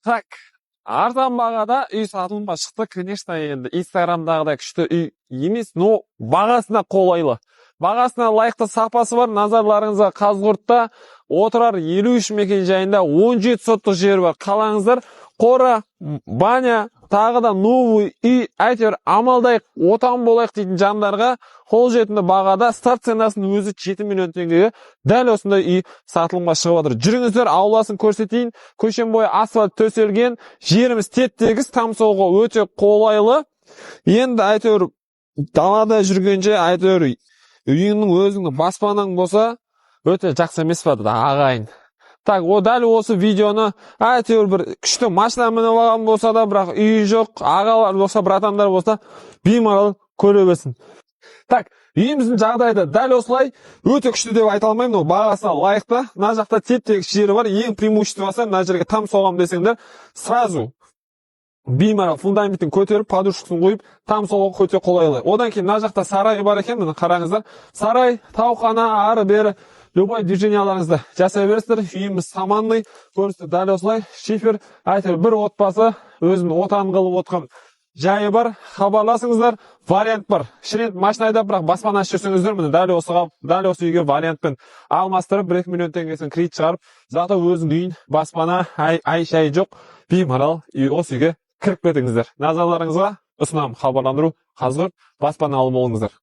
Так, арзан бағада үй сатылымға шықты. Конечно, енді Инстаграмдағыдай күшті үй емес, но бағасына қолайлы. Бағасына лайықты сапасы бар. Назарларыңызға Қазығұртта отырар 53 мекенжайында 17 соттық жер бар. Қалаңыздар, қора, баня, тағы да новый үй, әйтеуір амалдайық, отан болайық дейтін жандарға қолжетімді бағада старт ценасының өзі 7 миллион теңгеге дәл осындай үй сатылымға шығып отыр. Жүріңіздер, ауласын көрсетейін. Көшен бойы асфальт төселген, жеріміз теп-тегіс, тамсауға өте қолайлы. Енді әйтеуір далада жүргенше әйтеуір үйіңнің өзіңнің баспанаң болса, өте жақсы емес па ағайын. Так, дәл осы видеоны әйтеуір бір күшті машина мініп алған болса да, бірақ үйі жоқ, ағалар болса, братандар болса, беймарал көре берсін. Так, үйіміздің жағдайы дәл осылай, өте күшті деп айта алмаймын, но бағасына лайықты. Мына жақта теп-тегіс жері бар. Ең преимуществосы, мына жерге там соғам десеңдер, сразу беймарал фундаментін көтеріп, подушкасын қойып, там соғуға өте қолайлы. Одан кейін мына жақта сарай бар екен, міне қараңыздар. Сарай, таухана, ары-бері любой движенияларыңызды жасай бересіздер. Үйіміз саманный, көріністі дәл осылай, шифер, әйтеуір бір отбасы өзінің отан қылып отқан жайы бар. Хабарласыңыздар, вариант бар. Шірент машина айдап, бірақ баспана ашып жүрсеңіздер, міне дәл осы үйге вариантпен алмастырып, 1-2 миллион теңгесін кредит шығарып, зато өзінің үйін баспана ай-шай жоқ, беймарал осы үйге кіріп кетіңіздер. Назарларыңызға ұсынамын, хабарландыру Қазығұрт баспана алып болыңыздар.